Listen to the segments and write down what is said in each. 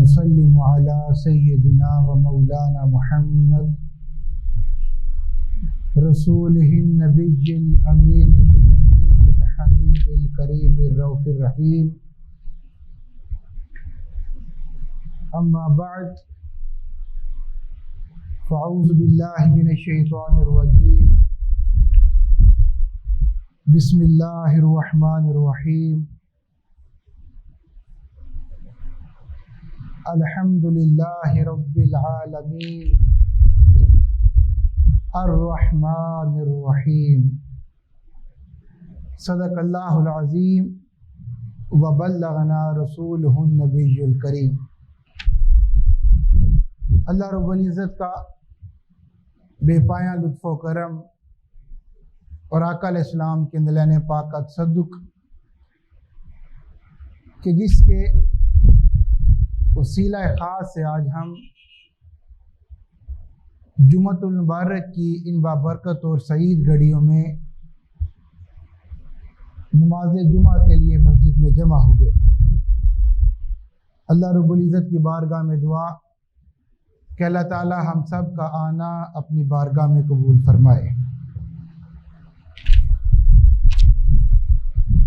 ونسلم على سيدنا ومولانا محمد رسوله النبي الأمين المكين الحميد الكريم الرؤوف الرحيم. أما بعد فأعوذ بالله من الشيطان الرجيم. بسم الله الرحمن الرحيم. الحمد لله رب العالمين الرحمن الرحیم. صدق اللہ العظیم وبلغنا رسولہ النبی الکریم. اللہ رب العزت کا بے پایاں لطف و کرم اور آقا علیہ السلام کے دلین پاک کا تصدق کہ جس کے وسیلہ خاص سے آج ہم جمعۃ المبارک کی ان بابرکت اور سعید گھڑیوں میں نماز جمعہ کے لیے مسجد میں جمع ہوئے. اللہ رب العزت کی بارگاہ میں دعا کہ اللہ تعالی ہم سب کا آنا اپنی بارگاہ میں قبول فرمائے.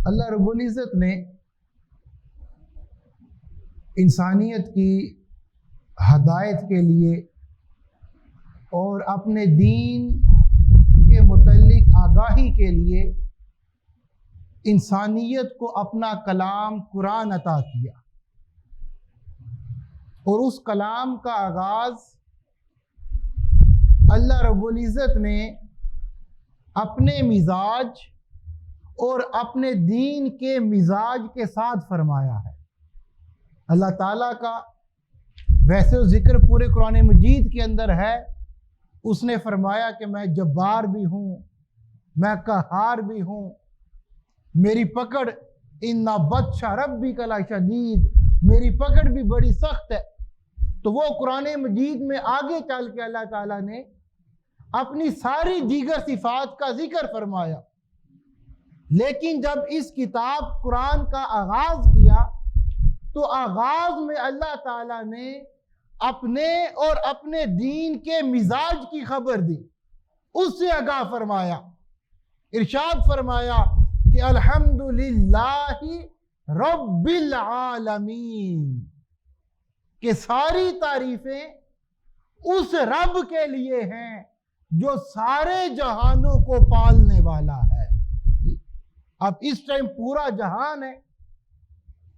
اللہ رب العزت نے انسانیت کی ہدایت کے لیے اور اپنے دین کے متعلق آگاہی کے لیے انسانیت کو اپنا کلام قرآن عطا کیا، اور اس کلام کا آغاز اللہ رب العزت نے اپنے مزاج اور اپنے دین کے مزاج کے ساتھ فرمایا ہے. اللہ تعالیٰ کا ویسے ذکر پورے قرآن مجید کے اندر ہے. اس نے فرمایا کہ میں جبار بھی ہوں، میں قہار بھی ہوں، میری پکڑ ان بطش ربک لشدید، میری پکڑ بھی بڑی سخت ہے. تو وہ قرآن مجید میں آگے چل کے اللہ تعالیٰ نے اپنی ساری دیگر صفات کا ذکر فرمایا. لیکن جب اس کتاب قرآن کا آغاز کیا تو آغاز میں اللہ تعالیٰ نے اپنے اور اپنے دین کے مزاج کی خبر دی، اس سے آگاہ فرمایا. ارشاد فرمایا کہ الحمدللہ رب العالمین، کہ ساری تعریفیں اس رب کے لیے ہیں جو سارے جہانوں کو پالنے والا ہے. اب اس ٹائم پورا جہان ہے.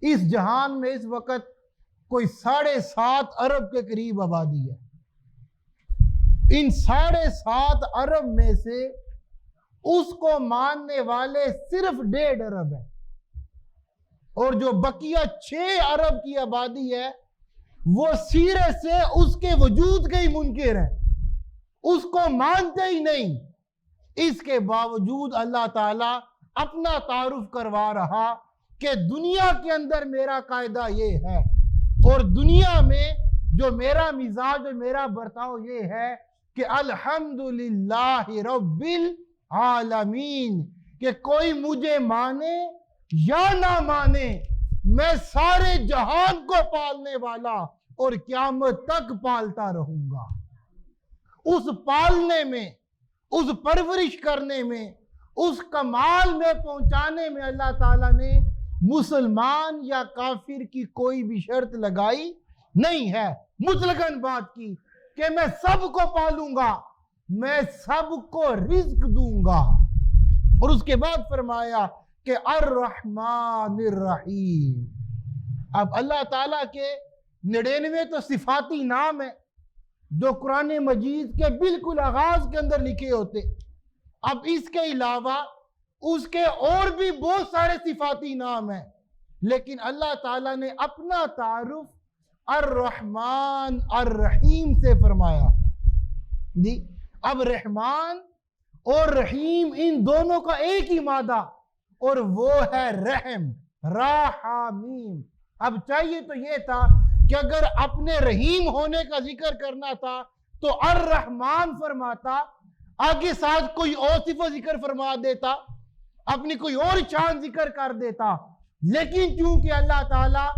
اس جہان میں اس وقت کوئی 7.5 ارب کے قریب آبادی ہے. ان 7.5 ارب میں سے اس کو ماننے والے صرف 1.5 ارب ہیں، اور جو بقیہ 6 ارب کی آبادی ہے وہ سیرے سے اس کے وجود کے ہی منکر ہیں، اس کو مانتے ہی نہیں. اس کے باوجود اللہ تعالیٰ اپنا تعارف کروا رہا کہ دنیا کے اندر میرا قاعدہ یہ ہے، اور دنیا میں جو میرا مزاج اور میرا برتاؤ یہ ہے کہ الحمدللہ رب العالمین، کہ کوئی مجھے مانے یا نہ مانے میں سارے جہان کو پالنے والا اور قیامت تک پالتا رہوں گا. اس پالنے میں، اس پرورش کرنے میں، اس کمال میں پہنچانے میں اللہ تعالیٰ نے مسلمان یا کافر کی کوئی بھی شرط لگائی نہیں ہے. مطلقاً بات کی کہ میں سب کو پالوں گا، میں سب کو رزق دوں گا. اور اس کے بعد فرمایا کہ الرحمن الرحیم. اب اللہ تعالیٰ کے 99 تو صفاتی نام ہیں جو قرآن مجید کے بالکل آغاز کے اندر لکھے ہوتے. اب اس کے علاوہ اس کے اور بھی بہت سارے صفاتی نام ہیں، لیکن اللہ تعالیٰ نے اپنا تعارف الرحمن الرحیم سے فرمایا. جی اب رحمان اور رحیم ان دونوں کا ایک ہی مادہ، اور وہ ہے رحم، راحمین. اب چاہیے تو یہ تھا کہ اگر اپنے رحیم ہونے کا ذکر کرنا تھا تو الرحمن فرماتا، آگے ساتھ کوئی اور صفت ذکر فرما دیتا، اپنی کوئی اور شان ذکر کر دیتا. لیکن چونکہ اللہ تعالیٰ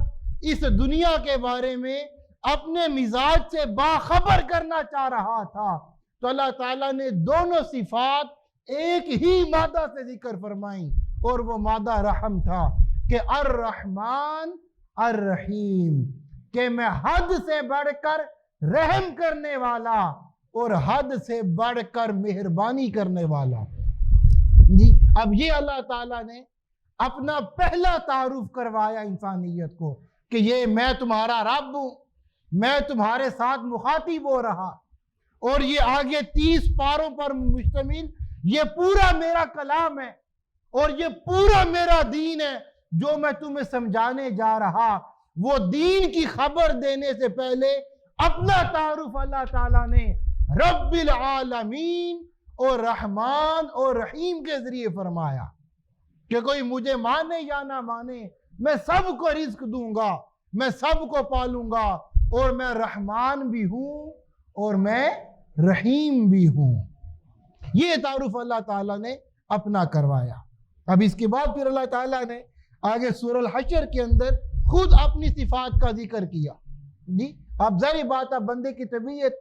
اس دنیا کے بارے میں اپنے مزاج سے باخبر کرنا چاہ رہا تھا تو اللہ تعالیٰ نے دونوں صفات ایک ہی مادہ سے ذکر فرمائیں، اور وہ مادہ رحم تھا کہ الرحمن الرحیم، کہ میں حد سے بڑھ کر رحم کرنے والا اور حد سے بڑھ کر مہربانی کرنے والا۔ جی اب یہ اللہ تعالیٰ نے اپنا پہلا تعارف کروایا انسانیت کو کہ یہ میں تمہارا رب ہوں، میں تمہارے ساتھ مخاطب ہو رہا، اور یہ آگے 30 پاروں پر مشتمل یہ پورا میرا کلام ہے اور یہ پورا میرا دین ہے جو میں تمہیں سمجھانے جا رہا۔ وہ دین کی خبر دینے سے پہلے اپنا تعارف اللہ تعالیٰ نے رب العالمین اور رحمان اور رحیم کے ذریعے فرمایا کہ کوئی مجھے مانے یا نہ مانے، میں سب کو رزق دوں گا، میں سب کو پالوں گا، اور میں رحمان بھی ہوں اور میں رحیم بھی ہوں۔ یہ تعارف اللہ تعالیٰ نے اپنا کروایا۔ اب اس کے بعد پھر اللہ تعالیٰ نے آگے سورہ الحشر کے اندر خود اپنی صفات کا ذکر کیا۔ جی اب ظاہر بات ہے بندے کی طبیعت،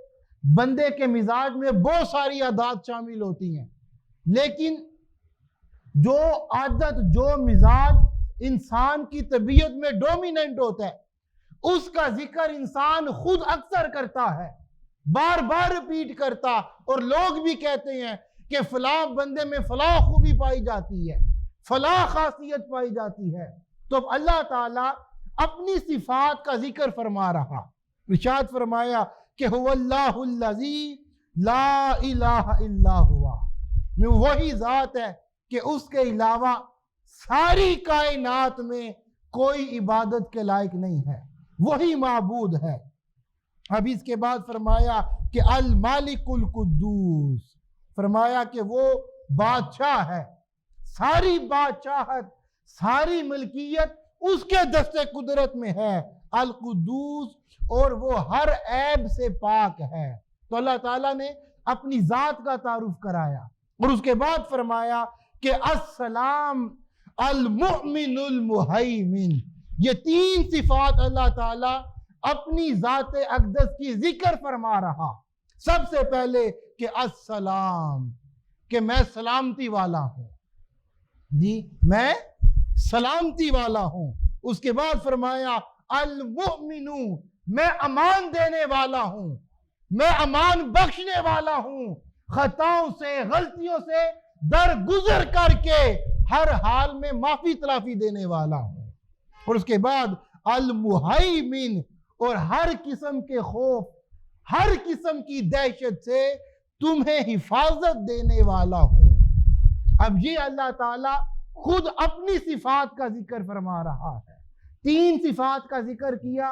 بندے کے مزاج میں بہت ساری عادات شامل ہوتی ہیں، لیکن جو عادت جو مزاج انسان کی طبیعت میں ڈومیننٹ ہوتا ہے اس کا ذکر انسان خود اکثر کرتا ہے، بار بار ریپیٹ کرتا، اور لوگ بھی کہتے ہیں کہ فلاں بندے میں فلاں خوبی پائی جاتی ہے، فلاں خاصیت پائی جاتی ہے۔ تو اب اللہ تعالیٰ اپنی صفات کا ذکر فرما رہا، ارشاد فرمایا کہ هو اللہ الذی لا الہ الا ہوا، وہی ذات ہے کہ اس کے علاوہ ساری کائنات میں کوئی عبادت کے لائق نہیں ہے، وہی معبود ہے۔ اب اس کے بعد فرمایا کہ المالک القدوس، فرمایا کہ وہ بادشاہ ہے، ساری بادشاہت ساری ملکیت اس کے دست قدرت میں ہے، القدوس، اور وہ ہر عیب سے پاک ہے۔ تو اللہ تعالیٰ نے اپنی ذات کا تعارف کرایا، اور اس کے بعد فرمایا کہ السلام المؤمن المہیمن، یہ 3 صفات اللہ تعالیٰ اپنی ذات اقدس کی ذکر فرما رہا۔ سب سے پہلے کہ السلام، کہ میں سلامتی والا ہوں، جی میں سلامتی والا ہوں۔ اس کے بعد فرمایا المؤمن، میں امان دینے والا ہوں، میں امان بخشنے والا ہوں، خطاؤں سے غلطیوں سے درگزر کر کے ہر حال میں معافی تلافی دینے والا ہوں۔ اور اس کے بعد المہیمن، اور ہر قسم کے خوف، ہر قسم کی دہشت سے تمہیں حفاظت دینے والا ہوں۔ اب یہ اللہ تعالیٰ خود اپنی صفات کا ذکر فرما رہا ہے، 3 صفات کا ذکر کیا،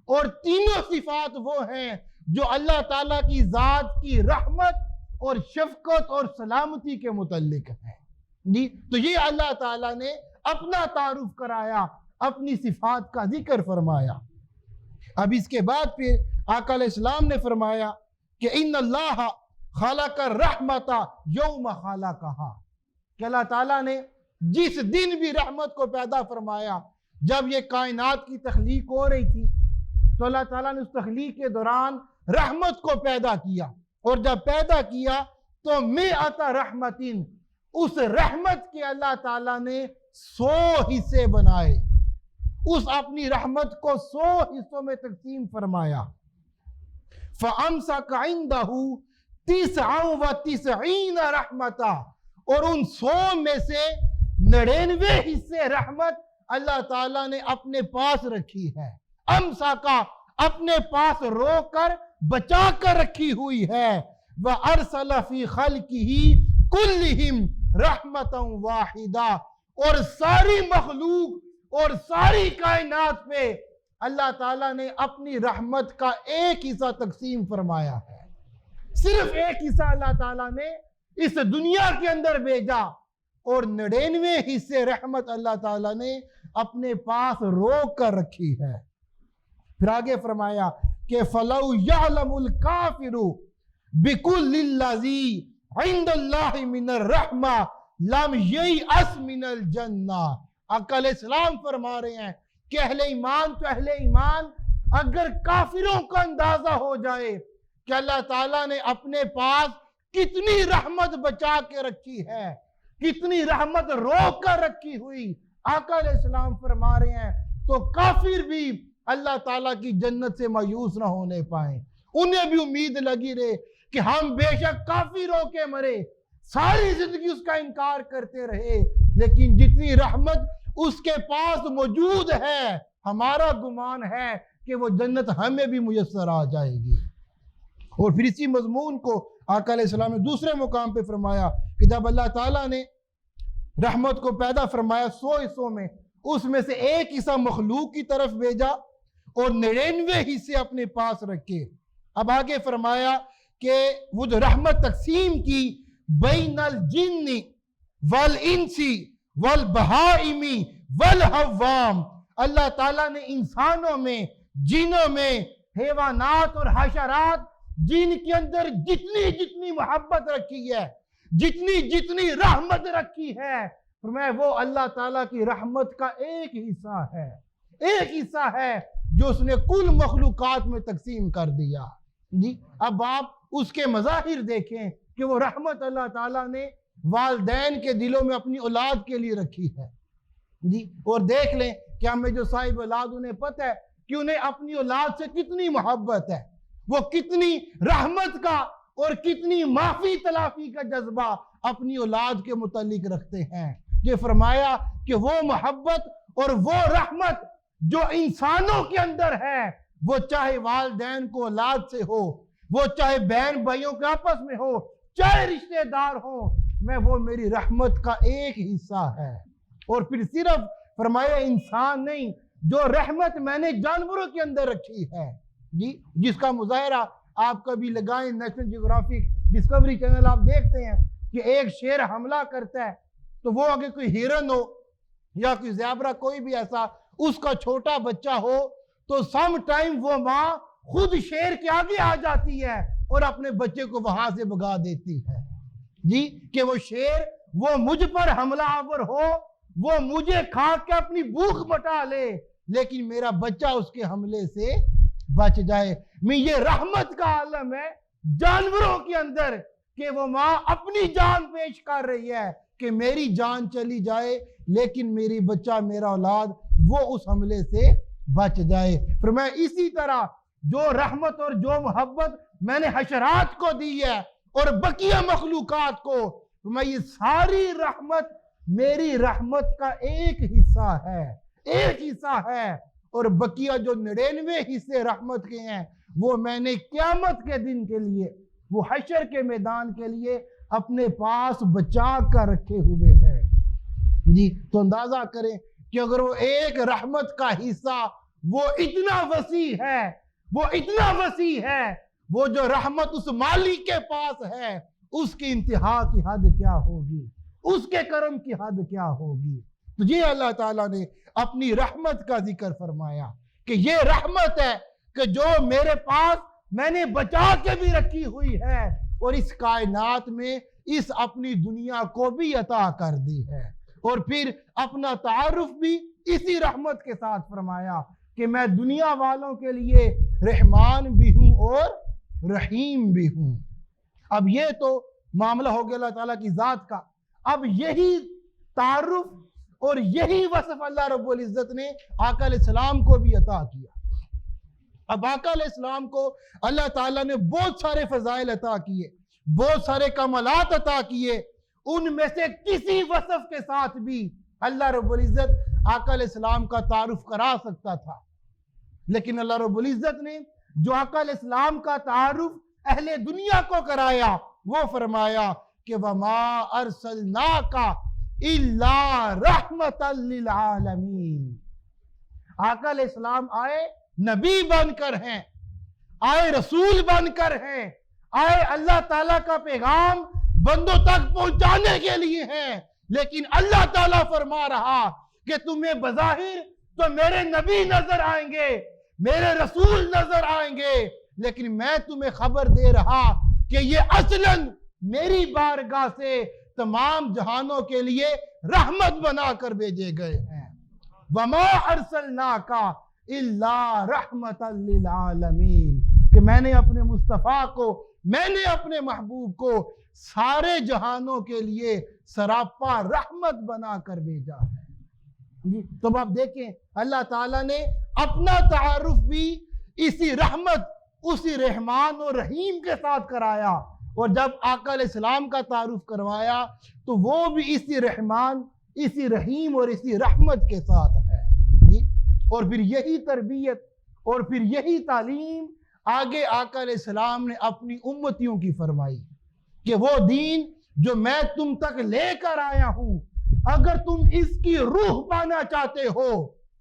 اور تینوں صفات وہ ہیں جو اللہ تعالیٰ کی ذات کی رحمت اور شفقت اور سلامتی کے متعلق ہیں۔ جی تو یہ اللہ تعالیٰ نے اپنا تعارف کرایا، اپنی صفات کا ذکر فرمایا۔ اب اس کے بعد پھر آقا علیہ السلام نے فرمایا کہ ان اللہ خلق الرحمت یوم خلقہا، کہ اللہ تعالیٰ نے جس دن بھی رحمت کو پیدا فرمایا، جب یہ کائنات کی تخلیق ہو رہی تھی تو اللہ تعالیٰ نے اس تخلیق کے دوران رحمت کو پیدا کیا، اور جب پیدا کیا تو مئات رحمتن، اس رحمت کے اللہ تعالیٰ نے 100 حصے بنائے، اس اپنی رحمت کو 100 حصوں میں تقسیم فرمایا۔ فَأَمْسَكَ عِنْدَهُ 99 رحمتا، اور ان 100 میں سے 99 حصے رحمت اللہ تعالیٰ نے اپنے پاس رکھی ہے۔ امساکا، اپنے پاس روک کر بچا کر رکھی ہوئی ہے۔ وَأَرْسَلَ فِي خَلْقِهِ كُلِّهِمْ رَحْمَةً وَاحِدَةً، اور ساری مخلوق اور ساری کائنات پہ اللہ تعالیٰ نے اپنی رحمت کا ایک حصہ تقسیم فرمایا ہے۔ صرف ایک حصہ اللہ تعالیٰ نے اس دنیا کے اندر بھیجا، اور 99 حصے رحمت اللہ تعالیٰ نے اپنے پاس روک کر رکھی ہے۔ پھر آگے فرمایا کہ فَلَوْ يَعْلَمُ الْكَافِرُ بِكُلِّ الَّذِي عِنْدَ اللَّهِ مِنَ الرَّحْمَةِ لَمْ يَيْأَسْ مِنَ الْجَنَّةِ۔ آقا علیہ السلام فرما رہے ہیں کہ اہل ایمان تو اہل ایمان اگر کافروں کو اندازہ ہو جائے کہ اللہ تعالیٰ نے اپنے پاس کتنی رحمت بچا کے رکھی ہے، کتنی رحمت روک کر رکھی ہوئی، آقا علیہ السلام فرما رہے ہیں تو کافر بھی اللہ تعالیٰ کی جنت سے مایوس نہ ہونے پائیں، انہیں بھی امید لگی رہے کہ ہم بے شک کافر ہو کے مرے، ساری زندگی اس کا انکار کرتے رہے، لیکن جتنی رحمت اس کے پاس موجود ہے ہمارا گمان ہے کہ وہ جنت ہمیں بھی میسر آ جائے گی۔ اور پھر اسی مضمون کو آقا علیہ السلام نے دوسرے مقام پہ فرمایا کہ جب اللہ تعالیٰ نے رحمت کو پیدا فرمایا 100 حصوں میں، اس میں سے ایک حصہ مخلوق کی طرف بھیجا اور 99 حصے اپنے پاس رکھے۔ اب آگے فرمایا کہ وہ جو رحمت تقسیم کی بین الجن والانس والبہائم والحوام، اللہ تعالیٰ نے انسانوں میں، جنوں میں، حیوانات اور حشرات، جن کے اندر جتنی جتنی محبت رکھی ہے، جتنی جتنی رحمت رکھی ہے، فرمایا وہ اللہ تعالیٰ کی رحمت کا ایک حصہ ہے، ایک حصہ ہے جو اس نے کل مخلوقات میں تقسیم کر دیا۔ جی اب آپ اس کے مظاہر دیکھیں کہ وہ رحمت اللہ تعالیٰ نے والدین کے دلوں میں اپنی اولاد کے لیے رکھی ہے، جی اور دیکھ لیں کہ ہمیں جو صاحب اولاد انہیں پتہ ہے کہ انہیں اپنی اولاد سے کتنی محبت ہے، وہ کتنی رحمت کا اور کتنی معافی تلافی کا جذبہ اپنی اولاد کے متعلق رکھتے ہیں۔ یہ فرمایا کہ وہ محبت اور وہ رحمت جو انسانوں کے اندر ہے، وہ چاہے والدین کو اولاد سے ہو، وہ چاہے بہن بھائیوں کے آپس میں ہو، چاہے رشتہ دار ہوں، میں وہ میری رحمت کا ایک حصہ ہے۔ اور پھر صرف فرمایا انسان نہیں، جو رحمت میں نے جانوروں کے اندر رکھی ہے، جی جس کا مظاہرہ آپ کبھی لگائیں، نیشنل جیوگرافک ڈسکوری چینل آپ دیکھتے ہیں کہ ایک شیر حملہ کرتا ہے تو وہ اگر کوئی ہرن ہو یا کوئی زیبرا، کوئی بھی ایسا، اس کا چھوٹا بچہ ہو تو سم ٹائم وہ ماں خود شیر کے آگے آ جاتی ہے اور اپنے بچے کو وہاں سے بھگا دیتی ہے، جی کہ وہ شیر وہ مجھ پر حملہ آور ہو، وہ مجھے کھا کے اپنی بھوک مٹا لے، لیکن میرا بچہ اس کے حملے سے بچ جائے۔ میں یہ رحمت کا عالم ہے جانوروں کے اندر کہ وہ ماں اپنی جان پیش کر رہی ہے کہ میری جان چلی جائے لیکن میری بچہ، میرا اولاد، وہ اس حملے سے بچ جائے۔ پھر میں اسی طرح جو رحمت اور جو محبت میں نے حشرات کو دی ہے اور بقیہ مخلوقات کو، میں یہ ساری رحمت میری رحمت کا ایک حصہ ہے، ایک حصہ ہے، اور بقیہ جو 99 حصے رحمت کے ہیں وہ میں نے قیامت کے دن کے لیے، وہ حشر کے میدان کے لیے اپنے پاس بچا کر رکھے ہوئے ہیں۔ جی تو اندازہ کریں کہ اگر وہ ایک رحمت کا حصہ وہ اتنا وسیع ہے، وہ اتنا وسیع ہے، وہ جو رحمت اس مالک کے پاس ہے، اس کی انتہا کی حد کیا ہوگی، اس کے کرم کی حد کیا ہوگی۔ تو یہ اللہ تعالیٰ نے اپنی رحمت کا ذکر فرمایا کہ یہ رحمت ہے کہ جو میرے پاس میں نے بچا کے بھی رکھی ہوئی ہے اور اس کائنات میں اس اپنی دنیا کو بھی عطا کر دی ہے، اور پھر اپنا تعارف بھی اسی رحمت کے ساتھ فرمایا کہ میں دنیا والوں کے لیے رحمان بھی ہوں اور رحیم بھی ہوں۔ اب یہ تو معاملہ ہو گیا اللہ تعالیٰ کی ذات کا، اب یہی تعارف اور یہی وصف اللہ رب العزت نے آقا علیہ السلام کو بھی عطا کیا۔ اب آقا علیہ السلام کو اللہ تعالیٰ نے بہت سارے فضائل عطا کیے، بہت سارے کمالات عطا کیے، ان میں سے کسی وصف کے ساتھ بھی اللہ رب العزت آقا علیہ السلام کا تعارف کرا سکتا تھا، لیکن اللہ رب العزت نے جو آقا علیہ السلام کا تعارف اہل دنیا کو کرایا وہ فرمایا کہ وَمَا أَرْسَلْنَاكَ إِلَّا رَحْمَةً لِلْعَالَمِينَ۔ آقا علیہ السلام آئے نبی بن کر ہیں، آئے رسول بن کر ہیں، آئے اللہ تعالیٰ کا پیغام بندوں تک پہنچانے کے لیے ہیں، لیکن اللہ تعالیٰ فرما رہا کہ تمہیں بظاہر تو میرے نبی نظر آئیں گے، میرے رسول نظر آئیں گے، لیکن میں تمہیں خبر دے رہا کہ یہ اصلاً میری بارگاہ سے تمام جہانوں کے لیے رحمت بنا کر بھیجے گئے ہیں۔ وَمَا أَرْسَلْنَاكَ الا رحمۃ للعالمین، کہ میں نے اپنے مصطفیٰ کو، میں نے اپنے محبوب کو سارے جہانوں کے لیے سراپا رحمت بنا کر بھیجا ہے۔ تو آپ دیکھیں اللہ تعالیٰ نے اپنا تعارف بھی اسی رحمت، اسی رحمان اور رحیم کے ساتھ کرایا، اور جب آقا علیہ السلام کا تعارف کروایا تو وہ بھی اسی رحمان، اسی رحیم اور اسی رحمت کے ساتھ ہے۔ اور پھر یہی تربیت اور پھر یہی تعلیم آگے آقا علیہ السلام نے اپنی امتیوں کی فرمائی کہ وہ دین جو میں تم تک لے کر آیا ہوں، اگر تم اس کی روح پانا چاہتے ہو،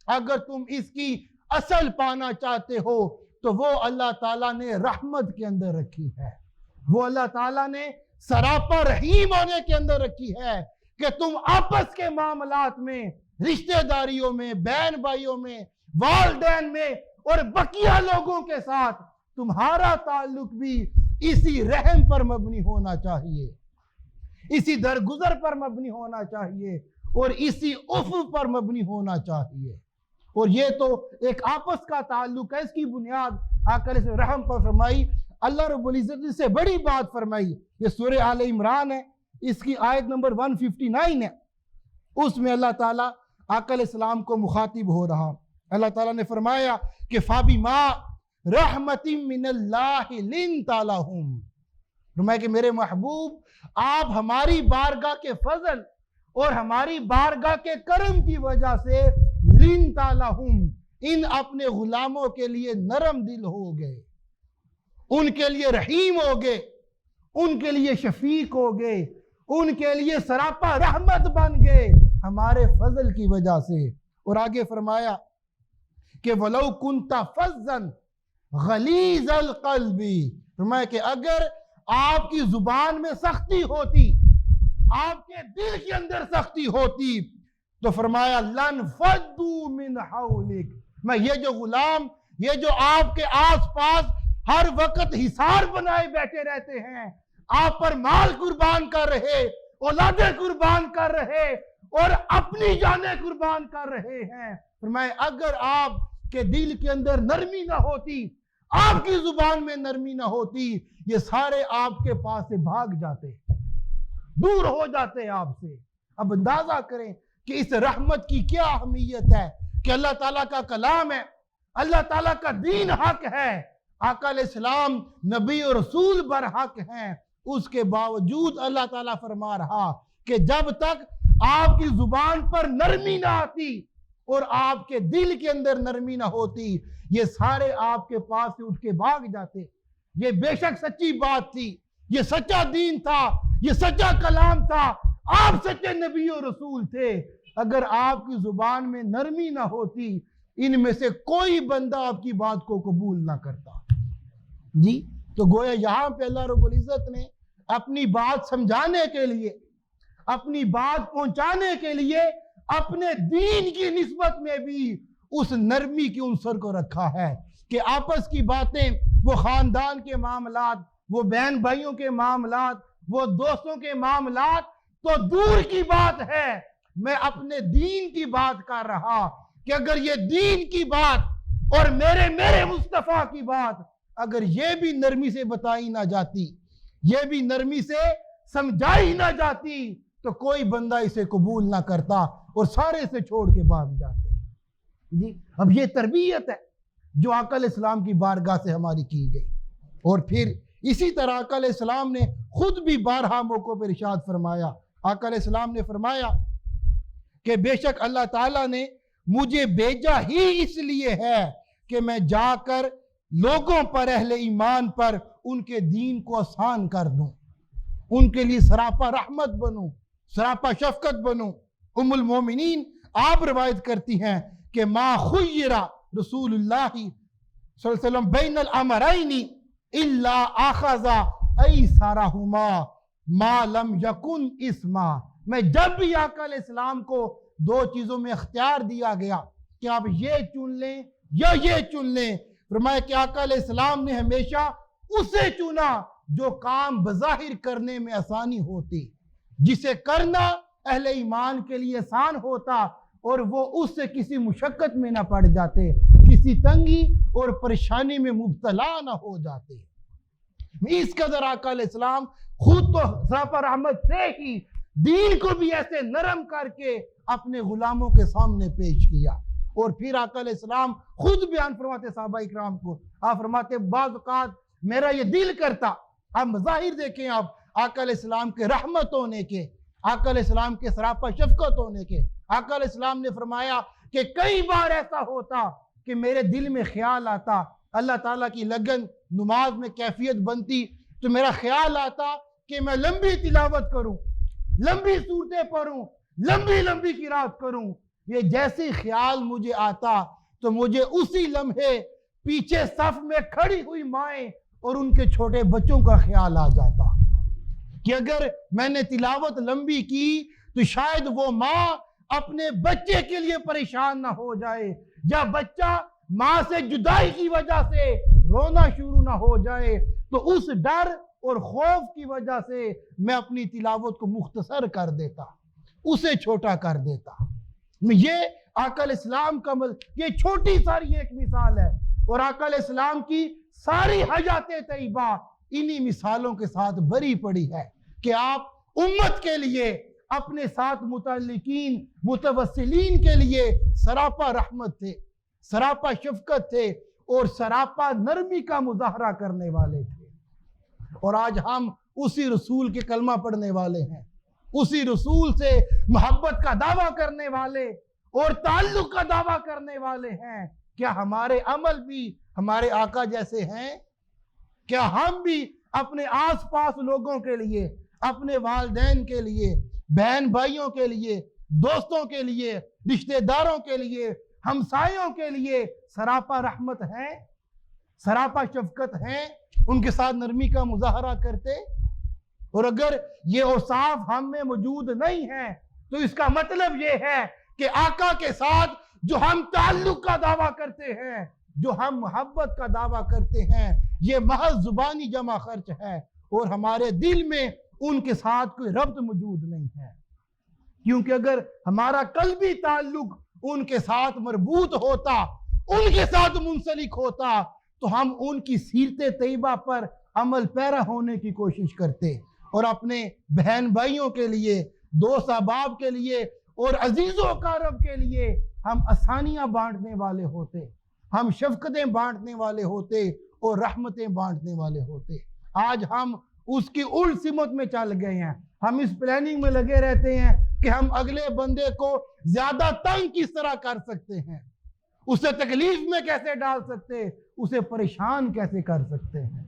اگر تم اس کی اصل پانا چاہتے ہو، تو وہ اللہ تعالیٰ نے رحمت کے اندر رکھی ہے، وہ اللہ تعالیٰ نے سراپا رحیم ہونے کے اندر رکھی ہے، کہ تم آپس کے معاملات میں، رشتہ داریوں میں، بہن بھائیوں میں، والدین میں اور بقیہ لوگوں کے ساتھ تمہارا تعلق بھی اسی رحم پر مبنی ہونا چاہیے، اسی درگزر پر مبنی ہونا چاہیے، اور اسی عفو پر مبنی ہونا چاہیے۔ اور یہ تو ایک آپس کا تعلق ہے، اس کی بنیاد آقا علیہ السلام رحم پر فرمائی۔ اللہ رب العزت سے بڑی بات فرمائی، یہ سورہ آل عمران ہے، اس کی آیت نمبر 159 ہے، اس میں اللہ تعالیٰ آقا علیہ السلام کو مخاطب ہو رہا، اللہ تعالیٰ نے فرمایا کہ فَبِمَا رَحْمَةٍ مِّنَ اللَّهِ لِنْتَ لَهُمْ، فرمایا کہ میرے محبوب آپ ہماری بارگاہ کے فضل اور ہماری بارگاہ کے کرم کی وجہ سے لِنْتَ لَهُمْ، ان اپنے غلاموں کے لیے نرم دل ہو گئے، ان کے لیے رحیم ہو گئے، ان کے لیے شفیق ہو گئے، ان کے لیے سراپا رحمت بن گئے ہمارے فضل کی وجہ سے۔ اور آگے فرمایا کہ وَلَوْ كُنْتَ فَظًّا غَلِيظَ الْقَلْبِ، فرمایا کہ اگر آپ کی زبان میں سختی ہوتی، آپ کے دل کے اندر سختی ہوتی، تو فرمایا لَنْفَضُّوا مِنْ حَوْلِكَ، میں یہ جو غلام، یہ جو آپ کے آس پاس ہر وقت حصار بنائے بیٹھے رہتے ہیں، آپ پر مال قربان کر رہے، اولادیں قربان کر رہے اور اپنی جانیں قربان کر رہے ہیں، فرمایا اگر آپ کے دل کے اندر نرمی نہ ہوتی، آپ کی زبان میں نرمی نہ ہوتی، یہ سارے آپ کے پاس سے بھاگ جاتے، دور ہو جاتے آپ سے۔ اب اندازہ کریں کہ اس رحمت کی کیا اہمیت ہے، کہ اللہ تعالیٰ کا کلام ہے، اللہ تعالیٰ کا دین حق ہے، آقا علیہ السلام نبی اور رسول برحق ہیں، اس کے باوجود اللہ تعالیٰ فرما رہا کہ جب تک آپ کی زبان پر نرمی نہ آتی اور آپ کے دل کے اندر نرمی نہ ہوتی، یہ سارے آپ کے پاس سے اٹھ کے بھاگ جاتے۔ یہ بے شک سچی بات تھی، یہ سچا دین تھا، یہ سچا کلام تھا، آپ سچے نبی اور رسول تھے، اگر آپ کی زبان میں نرمی نہ ہوتی، ان میں سے کوئی بندہ آپ کی بات کو قبول نہ کرتا۔ جی تو گویا یہاں پہ اللہ رب العزت نے اپنی بات سمجھانے کے لیے، اپنی بات پہنچانے کے لیے اپنے دین کی نسبت میں بھی اس نرمی کی عنصر کو رکھا ہے، کہ آپس کی باتیں، وہ خاندان کے معاملات، وہ بہن بھائیوں کے معاملات، وہ دوستوں کے معاملات تو دور کی بات ہے، میں اپنے دین کی بات کر رہا، کہ اگر یہ دین کی بات اور میرے مصطفیٰ کی بات اگر یہ بھی نرمی سے بتائی نہ جاتی، یہ بھی نرمی سے سمجھائی نہ جاتی، تو کوئی بندہ اسے قبول نہ کرتا اور سارے سے چھوڑ کے بھاگ جاتے۔ جی اب یہ تربیت ہے جو آقا علیہ السلام کی بارگاہ سے ہماری کی گئی۔ اور پھر اسی طرح آقا علیہ السلام نے خود بھی بارہا موقعوں پر ارشاد فرمایا، آقا علیہ السلام نے فرمایا کہ بے شک اللہ تعالیٰ نے مجھے بھیجا ہی اس لیے ہے کہ میں جا کر لوگوں پر، اہل ایمان پر، ان کے دین کو آسان کر دوں، ان کے لیے سراپا رحمت بنوں، سراپا شفقت بنوں۔ ام المومنین آپ روایت کرتی ہیں کہ ما خیر رسول اللہ صلی اللہ علیہ وسلم بین الامرین الا اخذ ایسرہما ما لم یکن اسما، میں جب بھی آقا علیہ السلام کو دو چیزوں میں اختیار دیا گیا کہ آپ یہ چن لیں یا یہ چن لیں، فرمایا کہ آقا علیہ السلام نے ہمیشہ اسے چنا جو کام بظاہر کرنے میں آسانی ہوتی، جسے کرنا اہل ایمان کے لیے آسان ہوتا اور وہ اس سے کسی مشقت میں نہ پڑ جاتے، کسی تنگی اور پریشانی میں مبتلا نہ ہو جاتے۔ اس قدر آقا علیہ السلام خود تو سراپا رحمت تھے ہی، دین کو بھی ایسے نرم کر کے اپنے غلاموں کے سامنے پیش کیا۔ اور پھر آقا علیہ السلام خود بیان فرماتے صحابہ اکرام کو، آپ فرماتے بعض اوقات میرا یہ دل کرتا، آپ مظاہر دیکھیں آپ آقا علیہ السلام کے رحمت ہونے کے، آقا علیہ السلام کے سراپا شفقت ہونے کے۔ آقا علیہ السلام نے فرمایا کہ کئی بار ایسا ہوتا کہ میرے دل میں خیال آتا، اللہ تعالیٰ کی لگن نماز میں کیفیت بنتی تو میرا خیال آتا کہ میں لمبی تلاوت کروں، لمبی صورتیں پڑھوں، لمبی لمبی قرات کروں۔ یہ جیسے خیال مجھے آتا تو مجھے اسی لمحے پیچھے صف میں کھڑی ہوئی مائیں اور ان کے چھوٹے بچوں کا خیال آ جاتا کہ اگر میں نے تلاوت لمبی کی تو شاید وہ ماں اپنے بچے کے لیے پریشان نہ ہو جائے، یا بچہ ماں سے جدائی کی وجہ سے رونا شروع نہ ہو جائے، تو اس ڈر اور خوف کی وجہ سے میں اپنی تلاوت کو مختصر کر دیتا، اسے چھوٹا کر دیتا۔ یہ آقا علیہ السلام کا یہ چھوٹی ساری ایک مثال ہے، اور آقا علیہ السلام کی ساری حیات طیبہ انہی مثالوں کے ساتھ بھری پڑی ہے کہ آپ امت کے لیے، اپنے ساتھ متعلقین متوسلین کے لیے سراپا رحمت تھے، سراپا شفقت تھے، اور سراپا نرمی کا مظاہرہ کرنے والے تھے۔ اور آج ہم اسی رسول کے کلمہ پڑھنے والے ہیں، اسی رسول سے محبت کا دعویٰ کرنے والے اور تعلق کا دعویٰ کرنے والے ہیں۔ کیا ہمارے عمل بھی ہمارے آقا جیسے ہیں؟ کیا ہم بھی اپنے آس پاس لوگوں کے لیے، اپنے والدین کے لیے، بہن بھائیوں کے لیے، دوستوں کے لیے، رشتہ داروں کے لیے، ہمسایوں کے لیے سراپا رحمت ہیں، سراپا شفقت ہیں، ان کے ساتھ نرمی کا مظاہرہ کرتے؟ اور اگر یہ اوصاف ہم میں موجود نہیں ہیں تو اس کا مطلب یہ ہے کہ آقا کے ساتھ جو ہم تعلق کا دعویٰ کرتے ہیں، جو ہم محبت کا دعویٰ کرتے ہیں، یہ محض زبانی جمع خرچ ہے، اور ہمارے دل میں ان کے ساتھ کوئی ربط موجود نہیں ہے۔ کیونکہ اگر ہمارا قلبی تعلق ان کے ساتھ مربوط ہوتا، ان کے ساتھ منسلک ہوتا، تو ہم ان کی سیرت طیبہ پر عمل پیرا ہونے کی کوشش کرتے، اور اپنے بہن بھائیوں کے لیے، دوست احباب کے لیے اور عزیز و اقارب کے لیے ہم آسانیاں بانٹنے والے ہوتے، ہم شفقتیں بانٹنے والے ہوتے اور رحمتیں بانٹنے والے ہوتے۔ آج ہم اس کی الٹ سمت میں چل گئے ہیں، ہم اس پلاننگ میں لگے رہتے ہیں کہ ہم اگلے بندے کو زیادہ تنگ کس طرح کر سکتے ہیں، اسے تکلیف میں کیسے ڈال سکتے، اسے پریشان کیسے کر سکتے ہیں۔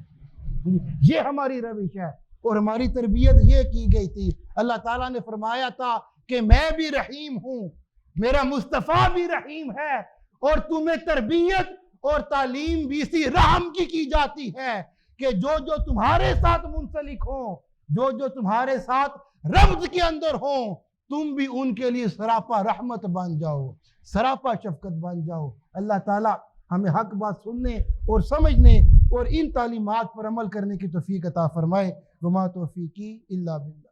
یہ ہماری روش ہے، اور ہماری تربیت یہ کی گئی تھی۔ اللہ تعالیٰ نے فرمایا تھا کہ میں بھی رحیم ہوں، میرا مصطفیٰ بھی رحیم ہے، اور تمہیں تربیت اور تعلیم بھی اسی رحم کی جاتی ہے کہ جو تمہارے ساتھ منسلک ہوں، جو تمہارے ساتھ ربط کے اندر ہوں، تم بھی ان کے لیے سراپا رحمت بن جاؤ، سراپا شفقت بن جاؤ۔ اللہ تعالیٰ ہمیں حق بات سننے اور سمجھنے اور ان تعلیمات پر عمل کرنے کی توفیق عطا فرمائے۔ وما توفیقی الا باللہ۔